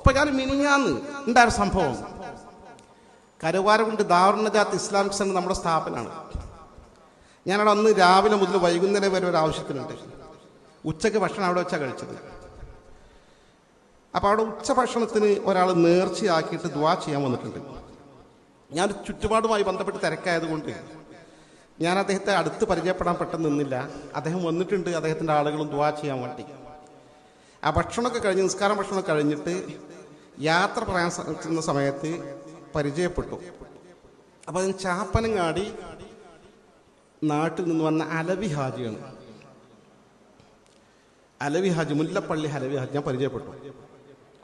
ഇപ്പൊ ഞാൻ മിനിഞ്ഞാന്ന് ഉണ്ടായ സംഭവം, കരുവാരകുണ്ട് ദാറുന്നജാത്ത് ഇസ്ലാമിക് സെന്റർ നമ്മുടെ സ്ഥാപനമാണ്. ഞാനവിടെ അന്ന് രാവിലെ മുതൽ വൈകുന്നേരം വരെ ഒരു ആവശ്യത്തിനുണ്ട്. ഉച്ചയ്ക്ക് ഭക്ഷണം അവിടെ വെച്ചാണ് കഴിച്ചത്. അപ്പോൾ അവിടെ ഉച്ചഭക്ഷണത്തിന് ഒരാൾ നേർച്ചയാക്കിയിട്ട് ദുആ ചെയ്യാൻ വന്നിട്ടുണ്ട്. ഞാൻ ചുറ്റുപാടുമായി ബന്ധപ്പെട്ട് തിരക്കായതുകൊണ്ട് ഞാൻ അദ്ദേഹത്തെ അടുത്ത് പരിചയപ്പെടാൻ പെട്ടെന്ന് നിന്നില്ല. അദ്ദേഹം വന്നിട്ടുണ്ട്, അദ്ദേഹത്തിൻ്റെ ആളുകളും ദുആ ചെയ്യാൻ വേണ്ടി. ആ ഭക്ഷണമൊക്കെ കഴിഞ്ഞ്, നിസ്കാരം ഭക്ഷണമൊക്കെ കഴിഞ്ഞിട്ട് യാത്ര പറയാൻ ചെന്ന സമയത്ത് പരിചയപ്പെട്ടു. അപ്പോൾ അതിന് ചാപ്പനങ്ങാടി നാട്ടിൽ നിന്ന് വന്ന അലവി ഹാജിയാണ്. അലവി ഹാജി, മുല്ലപ്പള്ളി അലവി ഹാജി ഞാൻ പരിചയപ്പെട്ടു.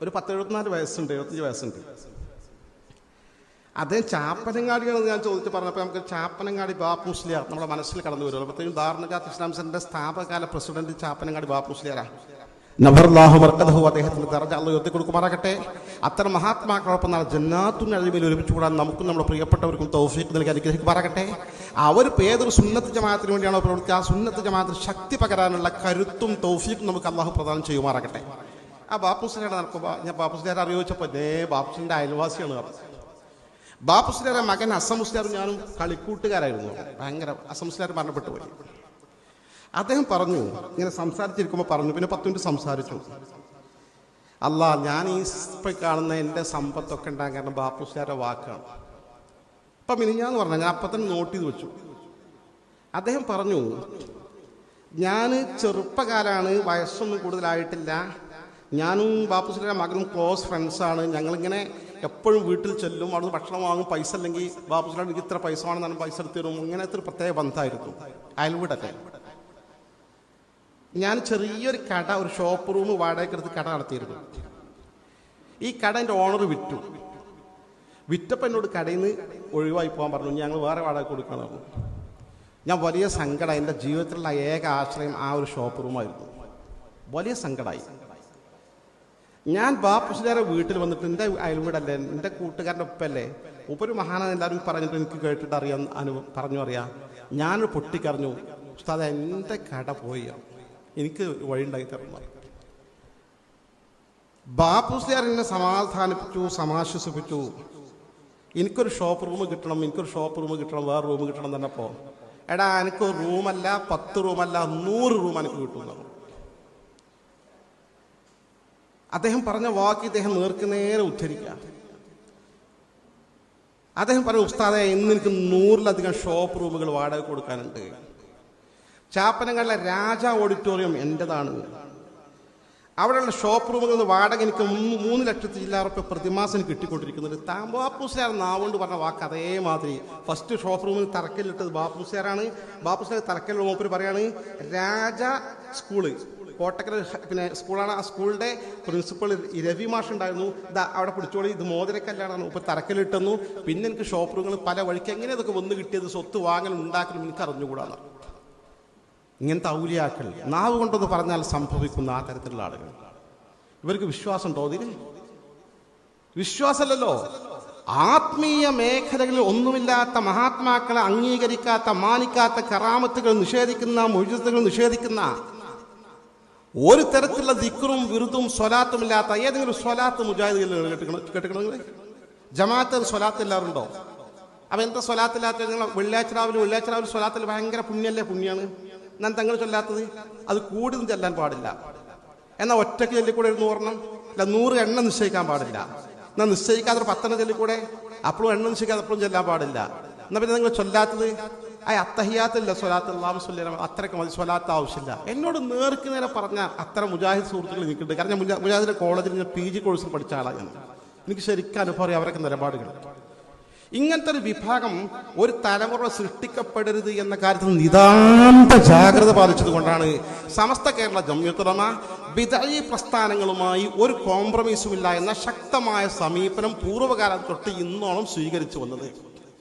ഒരു 10-74 വയസ്സുണ്ട്, 75 വയസ്സുണ്ട്. അദ്ദേഹം ചാപ്പനങ്ങാടിയാണെന്ന് ഞാൻ ചോദിച്ചു പറഞ്ഞപ്പോൾ നമുക്ക് ചാപ്പനങ്ങാടി ബാപ്പു മുസ്ലിയാർ നമ്മുടെ മനസ്സിൽ കടന്നു വരുമല്ലോ. പ്രത്യേകം ദാറുന്നജാത്ത് ഇസ്ലാമിക് സെന്ററിന്റെ സ്ഥാപകകാല പ്രസിഡന്റ് ചാപ്പനങ്ങാടി ബാപ്പു മുസ്ലിയാരാ. നബർലാഹു മർക്കദഹു, അദ്ദേഹത്തിന് ദർജ അല്ലാഹു ഉയർത്തി കൊടുക്കുമാറാകട്ടെ. അത്തരം മഹാത്മാക്കളോടൊപ്പം നാളെ ജന്നാത്തുൻ നഈമിൽ ഒരുമിച്ച് കൂടാൻ നമുക്കും നമ്മുടെ പ്രിയപ്പെട്ടവർക്കും തൗഫീഖ് നൽകി അനുഗ്രഹിക്കുമാറാകട്ടെ. അവർ ഏതൊരു സുന്നത്ത് ജമാഅത്തിന് വേണ്ടിയാണോ പ്രവർത്തിക്കുക, ആ സുന്നത്ത് ജമാഅത്തിന് ശക്തി പകരാനുള്ള കരുത്തും തൗഫീഖും നമുക്ക് അള്ളാഹു പ്രദാനം ചെയ്യുമാറാകട്ടെ. ആ ബാപ്പുസ്ലിയാരെ നടക്കുമ്പോൾ ഞാൻ ബാപ്പുസ്ലിയാരെ അറിയിച്ചപ്പോൾ ബാപ്പുസ്ലിന്റെ അയൽവാസിയാണ് പറഞ്ഞത്. ബാപ്പുസ്ലിയാരെ മകൻ അസം മുസ്ലിയാർ ഞാനും കളിക്കൂട്ടുകാരായിരുന്നു. ഭയങ്കര അസം മുസ്ലിയാർ മരണപ്പെട്ടു പോയി. അദ്ദേഹം പറഞ്ഞു, ഇങ്ങനെ സംസാരിച്ചിരിക്കുമ്പോൾ പറഞ്ഞു, പിന്നെ 10 മിനിറ്റ് സംസാരിച്ചു. അല്ലാ, ഞാൻ ഈ ഇപ്പം കാണുന്ന എൻ്റെ സമ്പത്തൊക്കെ ഉണ്ടാകാൻ കാരണം ബാപ്പുസ്ലിയാരുടെ വാക്കാണ്. ഇപ്പം മിനിഞ്ഞാന്ന് പറഞ്ഞാൽ ഞാൻ അപ്പം തന്നെ നോട്ട് ചെയ്ത് വെച്ചു. അദ്ദേഹം പറഞ്ഞു, ഞാൻ ചെറുപ്പക്കാരാണ്, വയസ്സൊന്നും കൂടുതലായിട്ടില്ല. ഞാനും ബാപ്പുസ്ലിയാരുടെ മകനും ക്ലോസ് ഫ്രണ്ട്സാണ്. ഞങ്ങളിങ്ങനെ എപ്പോഴും വീട്ടിൽ ചെല്ലും, അവിടുന്ന് ഭക്ഷണം വാങ്ങും. പൈസ അല്ലെങ്കിൽ ബാപ്പുസ്ലിയാർ എനിക്ക് ഇത്ര പൈസ വേണമെന്നാണ് പൈസ എടുത്ത് തരും. ഇങ്ങനത്തെ ഒരു പ്രത്യേക ബന്ധമായിരുന്നു, അയൽവീടൊക്കെ. ഞാൻ ചെറിയൊരു കട, ഒരു ഷോപ്പ് റൂം വാടകയ്ക്കെടുത്ത് കട നടത്തിയിരുന്നു. ഈ കട എൻ്റെ ഓണർ വിറ്റപ്പോൾ എന്നോട് കടയിൽ നിന്ന് ഒഴിവായി പോകാൻ പറഞ്ഞു. ഞങ്ങൾ വേറെ വാടക കൊടുക്കണം. ഞാൻ വലിയ സങ്കടമായി. എൻ്റെ ജീവിതത്തിലുള്ള ഏക ആശ്രയം ആ ഒരു ഷോപ്പ് റൂമായിരുന്നു. വലിയ സങ്കടമായി. ഞാൻ ബാപ്പുസ്ലിയാരെ വീട്ടിൽ വന്നിട്ട്, എൻ്റെ അയൽവീടല്ലേ, എൻ്റെ കൂട്ടുകാരൻ്റെ ഒപ്പല്ലേ, ഒരു മഹാനാണ് എല്ലാവരും പറഞ്ഞിട്ട് എനിക്ക് കേട്ടിട്ട് അറിയാം, പറഞ്ഞു അറിയാം. ഞാനൊരു പൊട്ടിക്കറിഞ്ഞു, ഉസ്താദേ എൻ്റെ കട പോയി, എനിക്ക് വഴി ഉണ്ടാക്കി തരണം. ബാപ്പുസ്ലിയാർ എന്നെ സമാധാനിപ്പിച്ചു, സമാശ്വസിപ്പിച്ചു. എനിക്കൊരു ഷോപ്പ് റൂം കിട്ടണം, വേറെ റൂം കിട്ടണം എന്ന് പറഞ്ഞപ്പോൾ, എടാ എനിക്ക് റൂമല്ല, 10 റൂമല്ല, 100 റൂം എനിക്ക് കിട്ടുന്നു. അദ്ദേഹം പറഞ്ഞ വാക്ക് ഇദ്ദേഹം നേരെ ഉദ്ധരിക്കുക. അദ്ദേഹം പറഞ്ഞു, ഉസ്താദെ ഇന്ന് എനിക്ക് 100-ലധികം ഷോപ്പ് റൂമുകൾ വാടക കൊടുക്കാനുണ്ട്. ചാപ്പനങ്ങളിലെ രാജ ഓഡിറ്റോറിയം എൻ്റെതാണ്. അവിടെയുള്ള ഷോപ്പ് റൂമുകളിൽ നിന്ന് വാടക എനിക്ക് 3 ലക്ഷത്തി ചില്ലായിരം റുപ്യ പ്രതിമാസം കിട്ടിക്കൊണ്ടിരിക്കുന്നുണ്ട്. ബാപ്പുസ്ലിയാർ നാവുകൊണ്ട് പറഞ്ഞ വാക്ക് അതേമാതിരി. ഫസ്റ്റ് ഷോപ്പ് റൂമിൽ തറക്കല്ലിട്ടത് ബാപ്പുസ്ലിയാരാണ്. ബാപ്പുസ്ലിയാർ തറക്കല്ലുള്ള മൂപ്പര് പറയാണ്, രാജ സ്കൂള് കോട്ടക്കൽ പിന്നെ സ്കൂളാണ്. ആ സ്കൂളിൻ്റെ പ്രിൻസിപ്പൾ രവി മാഷ് ഉണ്ടായിരുന്നു. അവിടെ പിടിച്ചോളി, ഇത് മോതിരക്കല്ലാണ്, ഇപ്പോൾ തറക്കല്ലിട്ടെന്നു. പിന്നെ എനിക്ക് ഷോപ്പ് റൂമുകൾ പല വഴിക്ക് എങ്ങനെ ഇതൊക്കെ വന്ന് കിട്ടിയത്, സ്വത്ത് വാങ്ങലും ഉണ്ടാക്കലും എനിക്ക് അറിഞ്ഞുകൂടാണ്. ഇങ്ങനത്തെ ഔലിയാക്കൾ നാവ് കൊണ്ടൊന്ന് പറഞ്ഞാൽ സംഭവിക്കുന്ന ആ തരത്തിലുള്ള ആളുകൾ, ഇവർക്ക് വിശ്വാസം ഉണ്ടോ? ഇതിന് വിശ്വാസമല്ലല്ലോ. ആത്മീയ മേഖലകളിൽ ഒന്നുമില്ലാത്ത മഹാത്മാക്കളെ അംഗീകരിക്കാത്ത, മാനിക്കാത്ത, കറാമത്തുകൾ നിഷേധിക്കുന്ന, മുഅ്ജിസത്തുകൾ നിഷേധിക്കുന്ന, ഒരു തരത്തിലുള്ള ദിക്റും വിറുതും സ്വലാത്തും ഇല്ലാത്ത ഏതെങ്കിലും സ്വലാത്ത് മുജാഹിദുകൾ കേട്ടിക്കണമെങ്കിൽ ജമാഅത്ത് സ്വലാത്ത് എല്ലാവരും ഉണ്ടോ? അപ്പം എന്താ സ്വലാത്തില്ലാത്ത? നിങ്ങൾ വെള്ളിയാഴ്ച രാവിലെ സ്വലാത്തിൽ ഭയങ്കര പുണ്യാണ്. ഞാൻ തങ്ങൾ ചൊല്ലാത്തത് അത് കൂടുതൽ ചെല്ലാൻ പാടില്ല. എന്നാൽ ഒറ്റയ്ക്ക് ചൊല്ലിക്കൂടെ ഇരുന്ന് ഓർണം. അല്ല 100 എണ്ണ നിശ്ചയിക്കാൻ പാടില്ല. എന്നാൽ നിശ്ചയിക്കാതെ 10 ചൊല്ലിക്കൂടെ, അപ്പോഴും എണ്ണ നിശ്ചയിക്കാതെ അപ്പോഴും ചെല്ലാൻ പാടില്ല. എന്നാൽ പിന്നെ നിങ്ങൾ ചൊല്ലാത്തത് അത്തഹിയാത്തില്ല, സ്വലാത്ത് അല്ലാഹു സ്വല്ലല്ലാഹു അത്രയ്ക്ക് മതി, സ്വലാത്ത് ആവശ്യമില്ല. എന്നോട് നേരെ പറഞ്ഞ അത്തരം മുജാഹിദ് സുഹൃത്തുക്കൾ എനിക്കുണ്ട്. കാരണം മുജാഹിദിന്റെ കോളേജിൽ ഞാൻ PG കോഴ്സിൽ പഠിച്ച ആളാണ്. എനിക്ക് ശരിക്കും അനുഭവം അറിയാം അവരൊക്കെ നിലപാടുകൾ. ഇങ്ങനത്തെ ഒരു വിഭാഗം ഒരു തലമുറ സൃഷ്ടിക്കപ്പെടരുത് എന്ന കാര്യത്തിൽ നിതാന്ത ജാഗ്രത പാലിച്ചത് കൊണ്ടാണ് സമസ്ത കേരള ജംഇയ്യത്തുൽ ഉലമ ബിദ്അഈ പ്രസ്ഥാനങ്ങളുമായി ഒരു കോംപ്രമൈസുമില്ല എന്ന ശക്തമായ സമീപനം പൂർവ്വകാലം തൊട്ട് ഇന്നോളം സ്വീകരിച്ചു വന്നത്.